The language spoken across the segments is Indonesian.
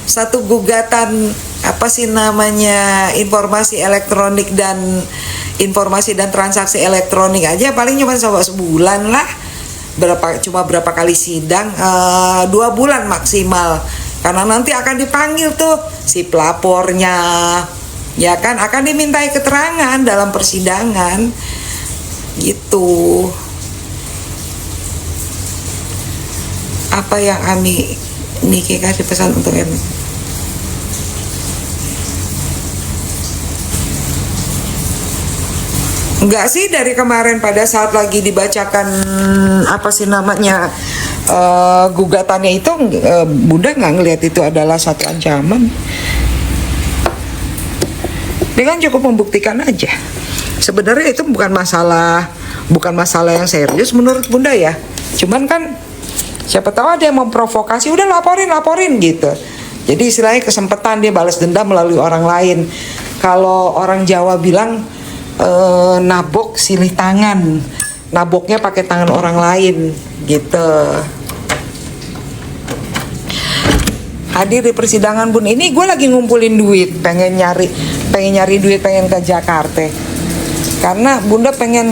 satu gugatan apa sih namanya, informasi elektronik dan informasi dan transaksi elektronik aja paling cuma sebulan lah. Berapa kali sidang, 2 bulan maksimal, karena nanti akan dipanggil tuh si pelapornya, ya kan, akan dimintai keterangan dalam persidangan gitu. Apa yang Ami Niki kasih pesan untuk Ami? Enggak sih, dari kemarin pada saat lagi dibacakan apa sih namanya gugatannya itu, Bunda nggak ngelihat itu adalah satu ancaman. Dia kan cukup membuktikan aja. Sebenarnya itu bukan masalah yang serius menurut Bunda ya. Cuman kan siapa tahu ada yang memprovokasi, udah laporin gitu. Jadi istilahnya kesempatan dia balas dendam melalui orang lain. Kalau orang Jawa bilang nabok silih tangan, naboknya pakai tangan orang lain gitu. Hadir di persidangan Bun, ini gue lagi ngumpulin duit, pengen nyari duit, pengen ke Jakarta karena Bunda pengen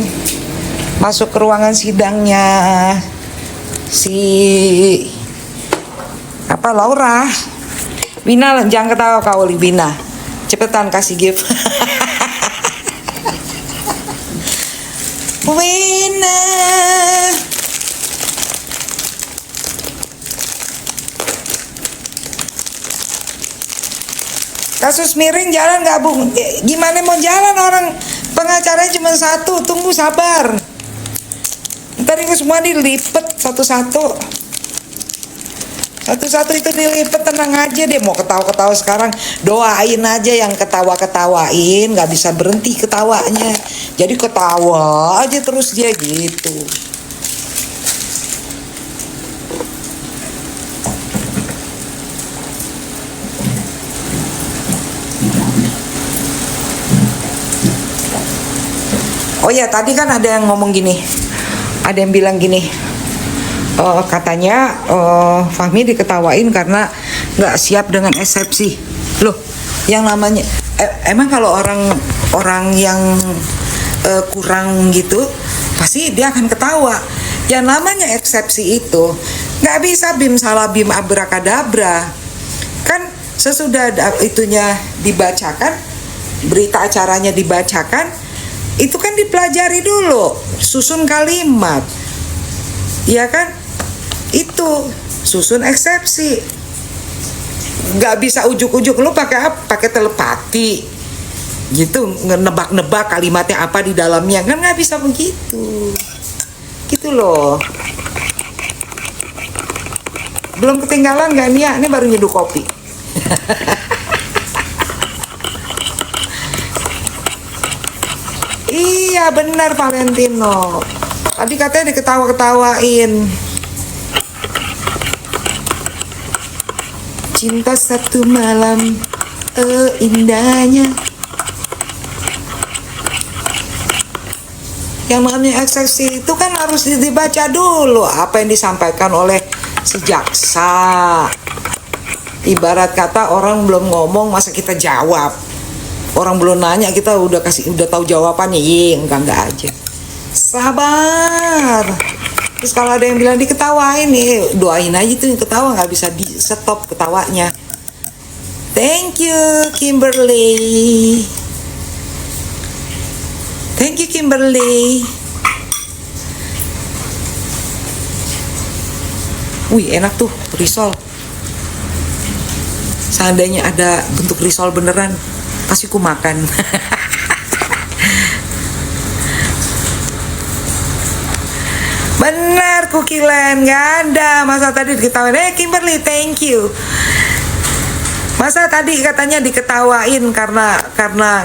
masuk ke ruangan sidangnya si apa Laura. Bina, jangan ketawa kau Bina, cepetan kasih gift. Wina. Kasus miring jalan nggak Bu? Gimana mau jalan, orang pengacaranya cuma satu, tunggu sabar. Ntar itu semua dilipet satu-satu itu dilipet, tenang aja deh. Mau ketawa-ketawa sekarang, doain aja yang ketawain, nggak bisa berhenti ketawanya. Jadi ketawa aja terus dia gitu. Oh ya, tadi kan ada yang ngomong gini, ada yang bilang gini, katanya Fahmi diketawain karena nggak siap dengan eksepsi. Loh, yang namanya emang kalau orang yang kurang gitu pasti dia akan ketawa. Yang namanya eksepsi itu nggak bisa bim salah bim abrakadabra. Kan sesudah itunya dibacakan, berita acaranya dibacakan, itu kan dipelajari dulu, susun kalimat, ya kan? Itu susun eksepsi. Nggak bisa ujuk-ujuk lu pakai telepati gitu, nebak-nebak kalimatnya apa di dalamnya, kan nggak bisa begitu gitu loh. Belum ketinggalan gak Nia? Ini baru nyeduh kopi. Iya benar Valentino, tadi katanya diketawa-ketawain. Cinta satu malam, indahnya. Yang namanya eksepsi itu kan harus dibaca dulu apa yang disampaikan oleh si jaksa. Ibarat kata orang belum ngomong masa kita jawab. Orang belum nanya kita udah tahu jawabannya. Enggak aja. Sabar. Terus kalau ada yang bilang diketawain nih, doain aja tuh yang ketawa, nggak bisa di stop ketawanya. Thank you Kimberly. Thank you Kimberly. Wih enak tuh risol. Seandainya ada bentuk risol beneran, pasti ku makan. Benar Kukilen, nggak ada. Masa tadi diketawain, Kimberly thank you. Masa tadi katanya diketawain karena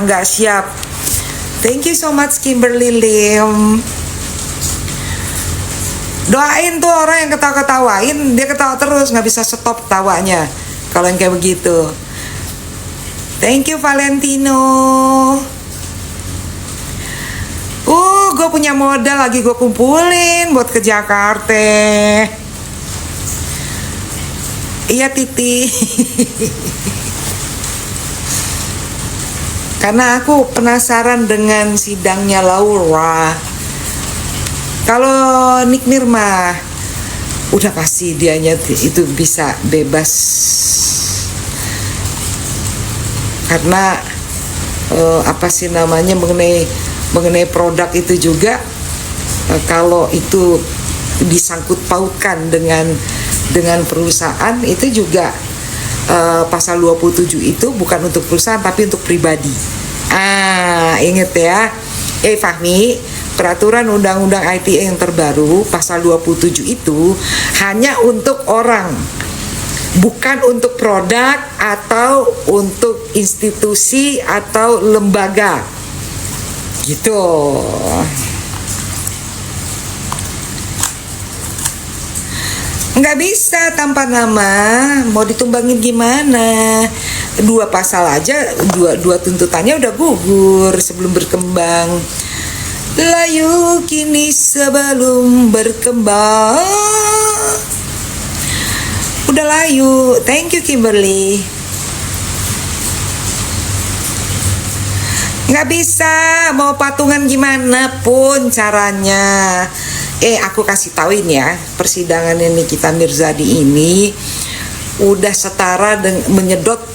nggak siap. Thank you so much Kimberly Lim. Doain tuh orang yang ketawa-ketawain, dia ketawa terus, nggak bisa stop tawanya kalau yang kayak begitu. Thank you Valentino. Gue punya modal lagi gue kumpulin buat ke Jakarta. Iya Titi. Karena aku penasaran dengan sidangnya Laura. Kalau Nick Nirma udah pasti dianya itu bisa bebas. Karena apa sih namanya mengenai produk itu juga kalau itu disangkut pautkan dengan perusahaan itu juga pasal 27 itu bukan untuk perusahaan tapi untuk pribadi. Inget ya. Fahmi, peraturan undang-undang ITE yang terbaru pasal 27 itu hanya untuk orang, bukan untuk produk atau untuk institusi atau lembaga. Gitu. Nggak bisa tanpa nama, mau ditumbangin gimana? Dua pasal aja, dua tuntutannya udah gugur sebelum berkembang. Layu kini sebelum berkembang. Udah layu, thank you Kimberly. Nggak bisa, mau patungan gimana pun caranya. Aku kasih tauin ya, persidangan Nikita Mirzadi ini udah setara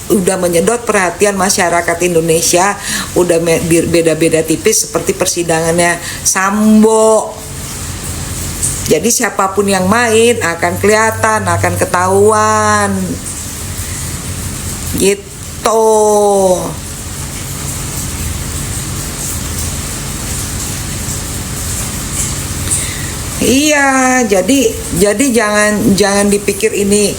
udah menyedot perhatian masyarakat Indonesia, udah beda-beda tipis seperti persidangannya Sambo. Jadi siapapun yang main akan kelihatan, akan ketahuan. Gitu. Iya, jadi jangan dipikir ini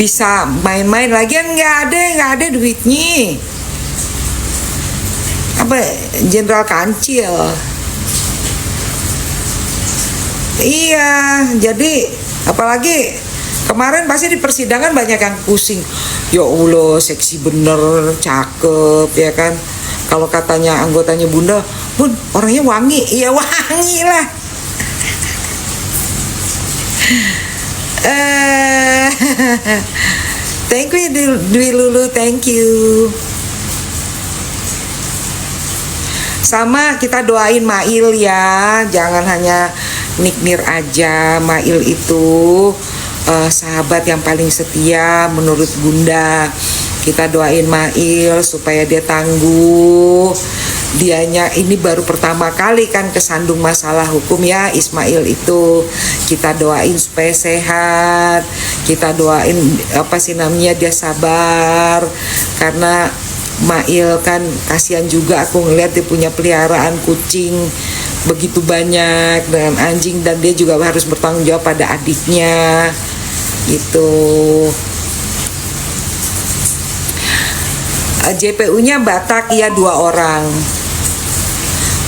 bisa main-main lagi, nggak ada duitnya. Apa Jenderal Kancil? Iya, jadi apalagi kemarin pasti di persidangan banyak yang pusing. Ya Allah, seksi bener, cakep ya kan. Kalau katanya anggotanya Bunda, Bun, orangnya wangi. Iya wangi lah. Thank you Dwi Lulu, thank you. Sama kita doain Mail ya, jangan hanya Nick Nir aja. Mail itu sahabat yang paling setia menurut Bunda. Kita doain Mail supaya dia tangguh. Dianya ini baru pertama kali kan kesandung masalah hukum ya, Ismail itu. Kita doain supaya sehat, kita doain dia sabar, karena Mail kan kasihan juga, aku ngeliat dia punya peliharaan kucing begitu banyak dengan anjing, dan dia juga harus bertanggung jawab pada adiknya gitu. JPU-nya Batak ya, 2 orang.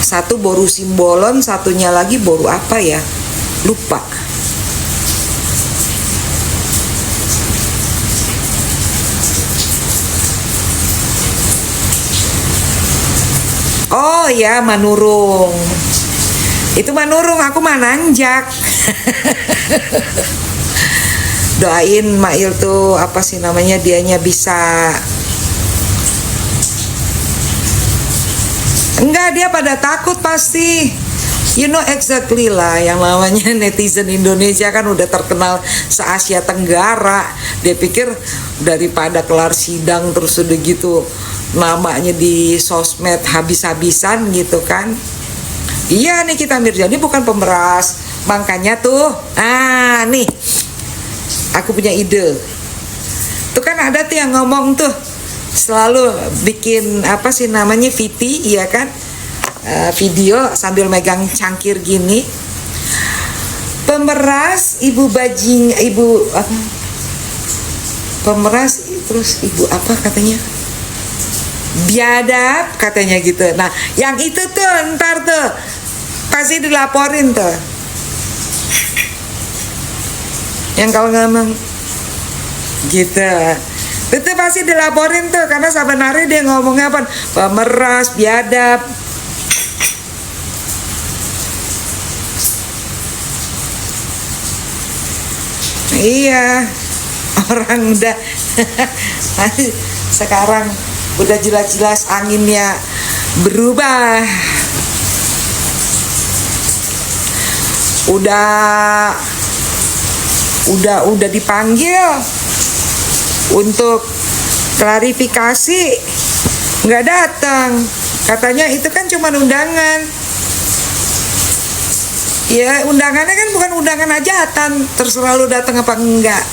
Satu Boru Simbolon, satunya lagi Boru apa ya? Lupa. Oh ya, Manurung. Itu Manurung, aku Mananjak. Doain Mail tuh dianya bisa. Enggak, dia pada takut pasti. You know exactly lah, yang namanya netizen Indonesia kan udah terkenal se-Asia Tenggara. Dia pikir daripada kelar sidang terus udah gitu namanya di sosmed habis-habisan gitu kan. Iya, Nikita Mirzadi bukan pemeras. Makanya tuh, nih aku punya ide. Tuh kan ada tuh yang ngomong tuh, selalu bikin VT, iya kan, video sambil megang cangkir gini. Pemeras pemeras terus ibu apa katanya, biadab katanya gitu. Nah yang itu tuh ntar tuh pasti dilaporin tuh, yang kalau ngomong gitu. Itu pasti dilaporin tuh, karena sebenarnya dia ngomongnya apa? Pemeras, biadab. Iya. orang udah sekarang udah jelas-jelas anginnya berubah. Udah dipanggil untuk klarifikasi, nggak datang. Katanya itu kan cuma undangan. Ya undangannya kan bukan undangan hajatan, terserah lu datang apa enggak.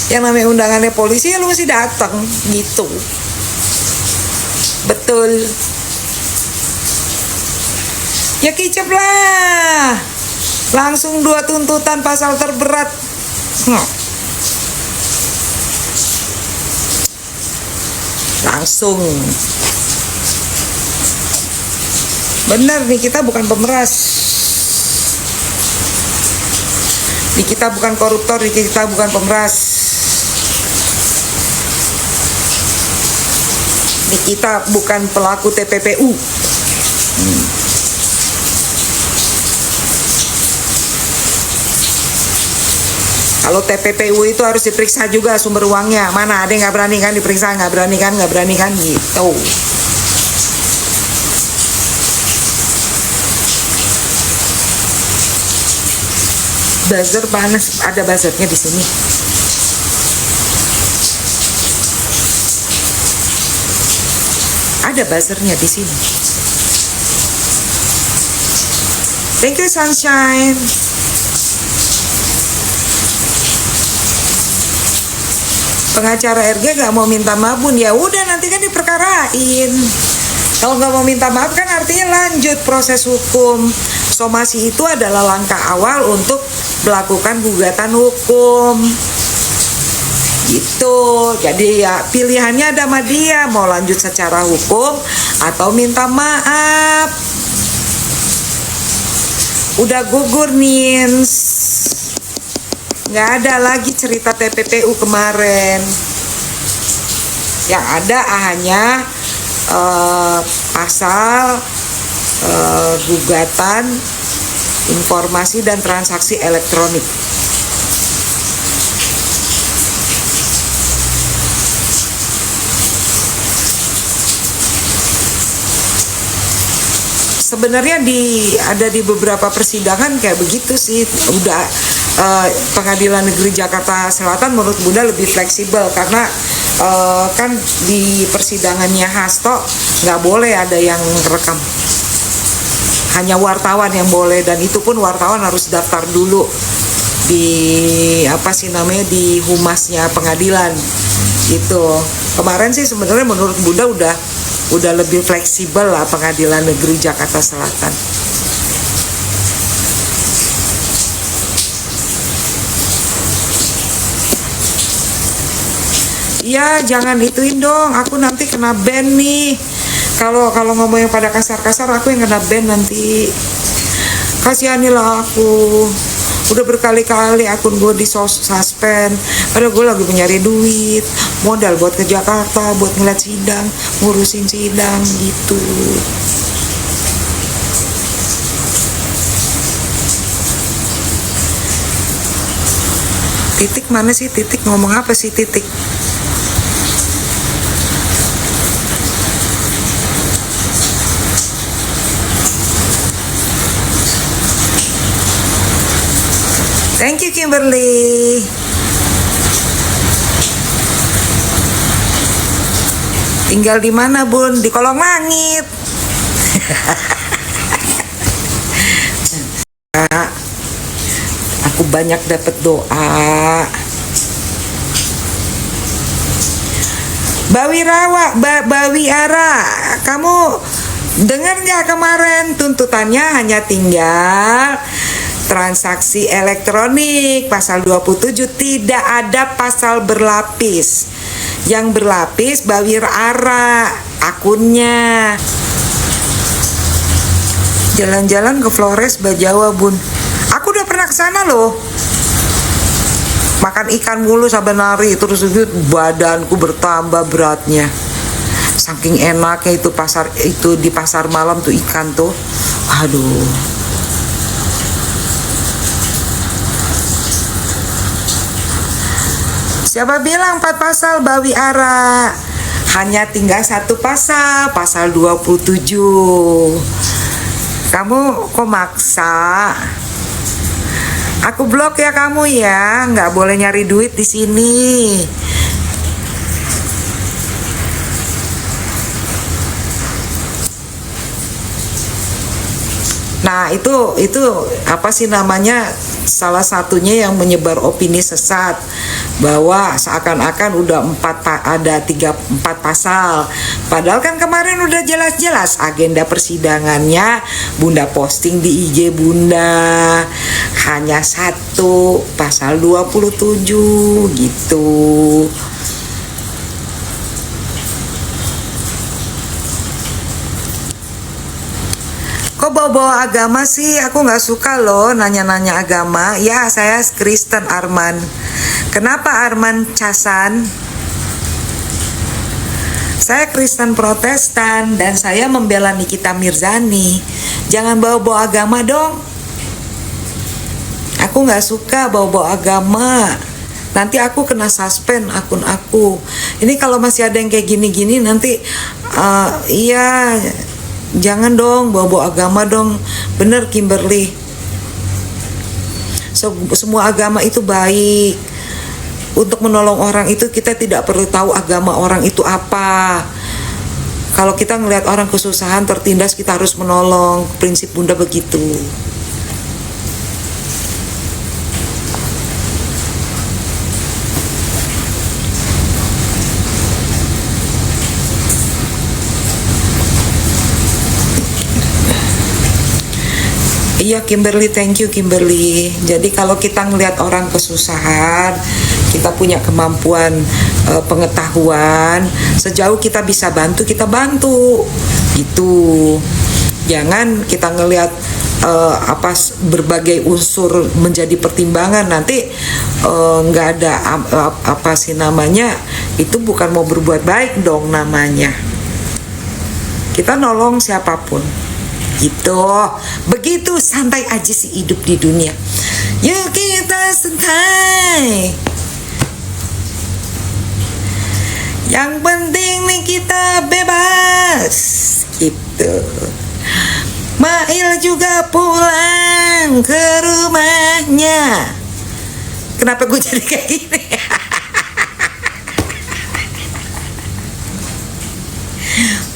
Yang namanya undangannya polisi ya lu mesti datang gitu. Betul. Ya kicep lah. Langsung 2 tuntutan pasal terberat. Langsung. Bener nih, kita bukan pemeras. Kita bukan koruptor, kita bukan pemeras. Kita bukan pelaku TPPU. Kalau TPPU itu harus diperiksa juga sumber uangnya. Mana ada yang nggak berani kan diperiksa, nggak berani kan gitu. Buzzer panas, ada buzzernya di sini. Ada buzzernya di sini. Thank you Sunshine. Pengacara RG gak mau minta maaf Bun, ya udah nanti kan diperkarain. Kalau nggak mau minta maaf kan artinya lanjut proses hukum. Somasi itu adalah langkah awal untuk melakukan gugatan hukum. Gitu. Jadi ya pilihannya ada sama dia, mau lanjut secara hukum atau minta maaf. Udah gugur Nins. Nggak ada lagi cerita TPPU kemarin. Yang ada hanya pasal gugatan informasi dan transaksi elektronik. Sebenarnya ada di beberapa persidangan kayak begitu sih. Udah Pengadilan Negeri Jakarta Selatan menurut Bunda lebih fleksibel karena kan di persidangannya Hasto nggak boleh ada yang rekam, hanya wartawan yang boleh, dan itu pun wartawan harus daftar dulu di di humasnya pengadilan gitu. Kemarin sih sebenarnya menurut Bunda udah lebih fleksibel lah Pengadilan Negeri Jakarta Selatan. Ya jangan ituin dong, aku nanti kena ban nih. Kalau ngomong yang pada kasar-kasar aku yang kena ban nanti. Kasihanilah aku. Udah berkali-kali akun gue di suspend. Padahal gue lagi mencari duit, modal buat ke Jakarta, buat ngeliat sidang, ngurusin sidang gitu. Titik mana sih Titik? Ngomong apa sih Titik? Thank you Kimberly. Tinggal di mana Bun? Di kolong langit. Aku banyak dapat doa. Bawi Ara, kamu dengar nggak kemarin tuntutannya hanya tinggal transaksi elektronik pasal 27, tidak ada pasal berlapis. Yang berlapis Bawi Ara akunnya. Jalan-jalan ke Flores Bajawa Bun. Aku udah pernah kesana loh. Makan ikan mulu sampai nari, terus itu badanku bertambah beratnya. Saking enaknya itu di pasar malam tuh ikan tuh. Aduh. Siapa bilang 4 pasal bawi ara? Hanya tinggal 1 pasal, pasal 27. Kamu kok maksa? Aku blok ya kamu ya, nggak boleh nyari duit di sini. Nah, itu apa sih namanya? Salah satunya yang menyebar opini sesat bahwa seakan-akan udah 4 pasal. Padahal kan kemarin udah jelas-jelas agenda persidangannya Bunda posting di IG Bunda. Hanya 1 pasal 27 gitu. Kok bawa-bawa agama sih? Aku nggak suka loh nanya-nanya agama. Ya, saya Kristen Arman. Kenapa Arman Casan? Saya Kristen Protestan dan saya membela Nikita Mirzani. Jangan bawa-bawa agama dong. Aku nggak suka bawa-bawa agama. Nanti aku kena suspend akun aku. Ini kalau masih ada yang kayak gini-gini nanti, iya. Jangan dong bawa-bawa agama dong. Bener Kimberly, semua agama itu baik. Untuk menolong orang itu kita tidak perlu tahu agama orang itu apa. Kalau kita ngelihat orang kesusahan tertindas, kita harus menolong. Prinsip Bunda begitu. Iya Kimberly, thank you Kimberly. Jadi kalau kita ngelihat orang kesusahan, kita punya kemampuan pengetahuan, sejauh kita bisa bantu, kita bantu gitu. Jangan kita ngelihat berbagai unsur menjadi pertimbangan, nanti nggak ada apa sih namanya, itu bukan mau berbuat baik dong namanya. Kita nolong siapapun gitu. Begitu santai aja sih hidup di dunia. Yuk kita santai. Yang penting nih kita bebas gitu. Mail juga pulang ke rumahnya. Kenapa gue jadi kayak gini?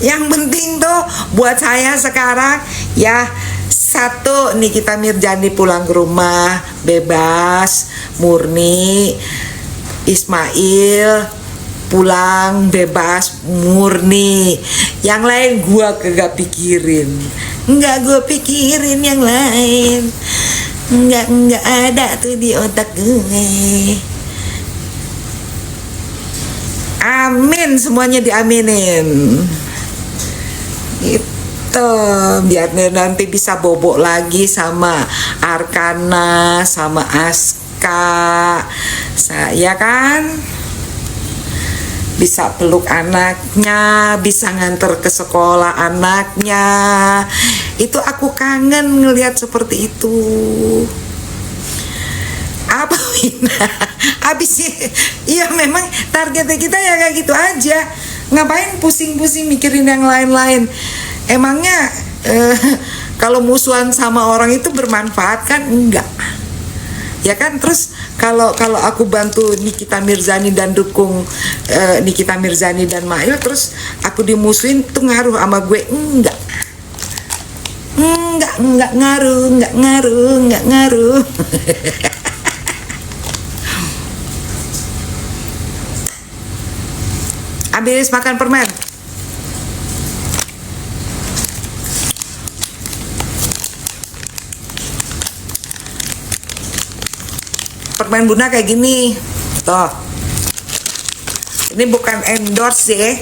Yang penting tuh buat saya sekarang ya, 1 Nikita Mirzani pulang ke rumah bebas murni, Ismail pulang bebas murni. Yang lain gua kagak pikirin. Enggak gua pikirin yang lain. Enggak ada tuh di otak gue. Amin, semuanya diaminin. Itu biar nanti bisa bobok lagi sama Arkana, sama Aska. Saya kan bisa peluk anaknya, bisa nganter ke sekolah anaknya. Itu aku kangen ngelihat seperti itu. Apa Wina? Abis ya memang targetnya kita ya kayak gitu aja. Ngapain pusing-pusing mikirin yang lain-lain? Emangnya kalau musuhan sama orang itu bermanfaat kan? Enggak. Ya kan, terus kalau aku bantu Nikita Mirzani dan dukung Nikita Mirzani dan Mail, terus aku dimusuhin, tuh ngaruh sama gue? Enggak ngaruh. Habis makan permen. Permen Bunda kayak gini. Tuh. Ini bukan endorse sih.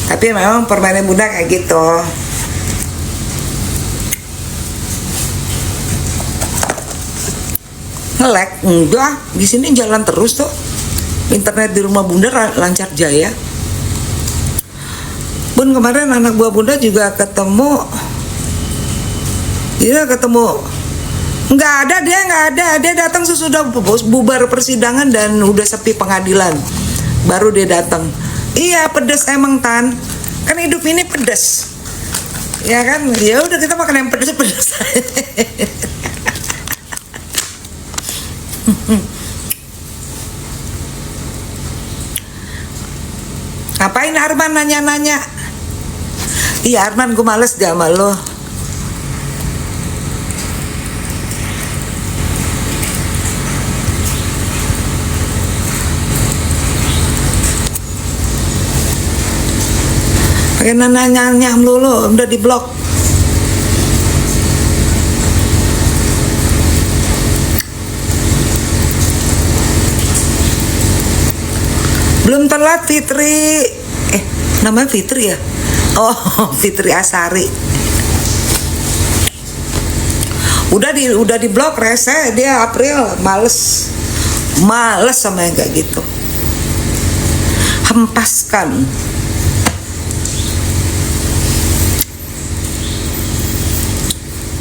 Tapi memang permen Bunda kayak gitu. Nge-lag? Enggak, di sini jalan terus tuh. Internet di rumah Bunda lancar jaya. Bun, kemarin anak buah Bunda juga ketemu Nggak ada, dia nggak ada. Dia datang sesudah bubar persidangan dan udah sepi pengadilan. Baru dia datang. Iya, pedes emang Tan. Kan hidup ini pedes. Ya kan? Ya udah kita makan yang pedes-pedes. Ngapain Arman nanya-nanya? Iya Arman, gue males gak sama lo. Pakai nanya-nanya melulu, udah di blok. Belum telat Fitri. Namanya Fitri ya? Oh, Fitri Asari. Udah di blok rese dia April, males sama yang kayak gitu. Hempaskan.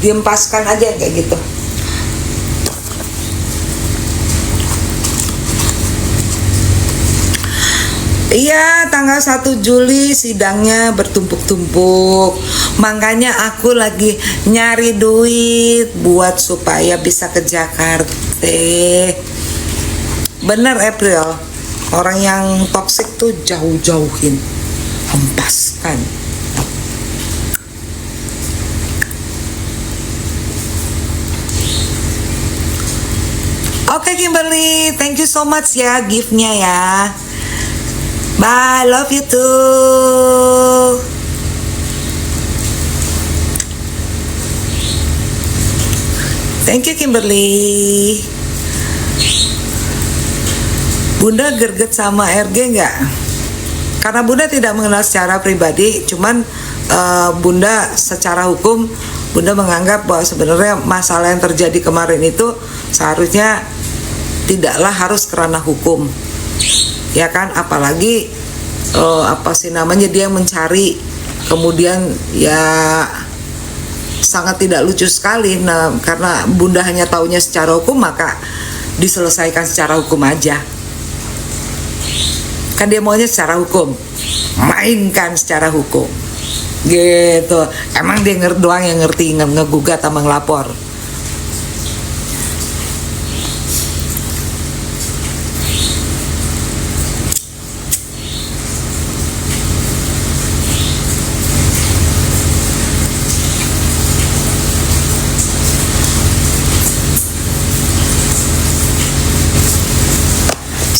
Diempaskan aja yang kayak gitu. Iya, tanggal 1 Juli sidangnya bertumpuk-tumpuk. Makanya aku lagi nyari duit buat supaya bisa ke Jakarta. Bener April, orang yang toksik tuh jauh-jauhin. Hempaskan. Oke Kimberly, thank you so much ya gift-nya ya. Bye, love you too. Thank you Kimberly. Bunda gerget sama RG nggak? Karena Bunda tidak mengenal secara pribadi, cuman Bunda secara hukum Bunda menganggap bahwa sebenarnya masalah yang terjadi kemarin itu seharusnya tidaklah harus kerana hukum. Ya kan, apalagi apa sih namanya, dia mencari, kemudian ya sangat tidak lucu sekali. Nah, karena Bunda hanya taunya secara hukum, maka diselesaikan secara hukum aja. Kan dia maunya secara hukum, mainkan secara hukum gitu. Emang dia doang yang ngerti ngegugat sama ngelapor.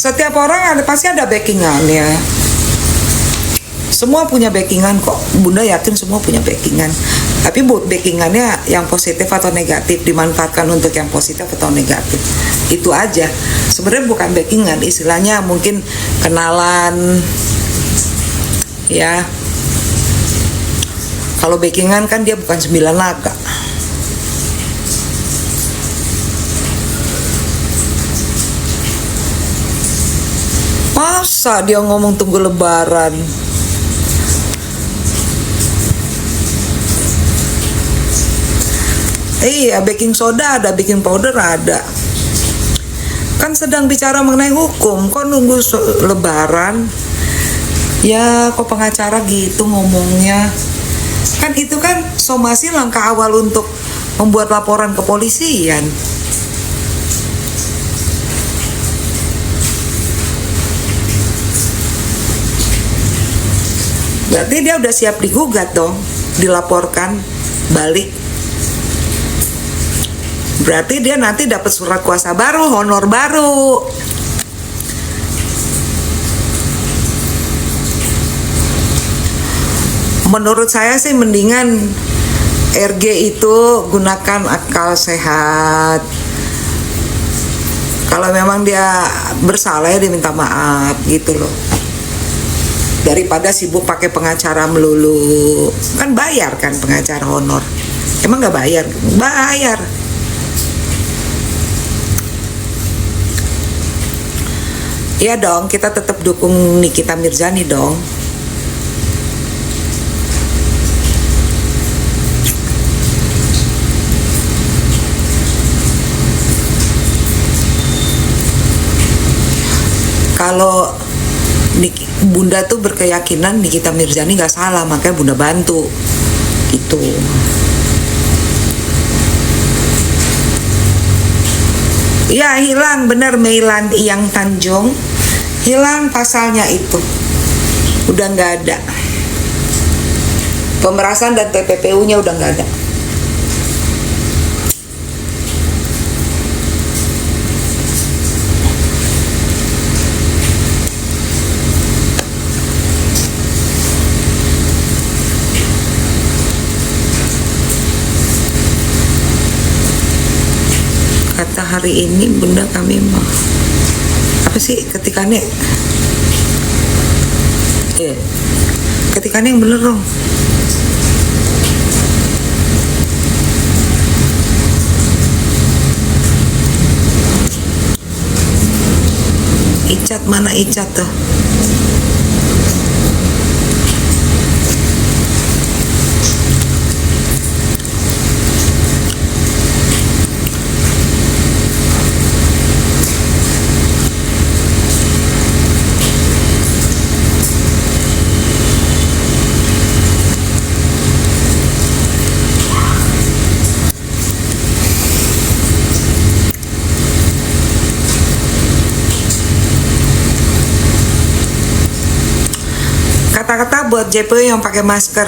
Setiap orang pasti ada backingannya. Semua punya backingan kok. Bunda yakin semua punya backingan. Tapi backingannya yang positif atau negatif, dimanfaatkan untuk yang positif atau negatif. Itu aja. Sebenarnya bukan backingan, istilahnya mungkin kenalan. Ya. Kalau backingan kan dia bukan 9 naga. Masa dia ngomong tunggu lebaran? Iya, baking soda ada, baking powder ada. Kan sedang bicara mengenai hukum, kok nunggu lebaran? Ya, kok pengacara gitu ngomongnya? Kan itu kan somasi langkah awal untuk membuat laporan ke polisian. Berarti dia udah siap digugat dong, dilaporkan balik. Berarti dia nanti dapat surat kuasa baru, honor baru. Menurut saya sih mendingan RG itu gunakan akal sehat. Kalau memang dia bersalah ya dia minta maaf gitu loh. Daripada sibuk pakai pengacara melulu. Kan bayar kan pengacara honor. Emang nggak bayar? Bayar. Iya dong, kita tetap dukung Nikita Mirzani dong. Kalau Bunda tuh berkeyakinan Nikita Mirzani nggak salah, makanya Bunda bantu itu. Ya hilang bener, Meilan yang Tanjung hilang pasalnya itu, udah nggak ada. Pemerasan dan TPPU-nya udah nggak ada. Kata hari ini Bunda kami mau apa sih ketikannya? Ketikannya yang bener dong. Icat mana Icat tuh? Kata-kata buat JPU yang pakai masker.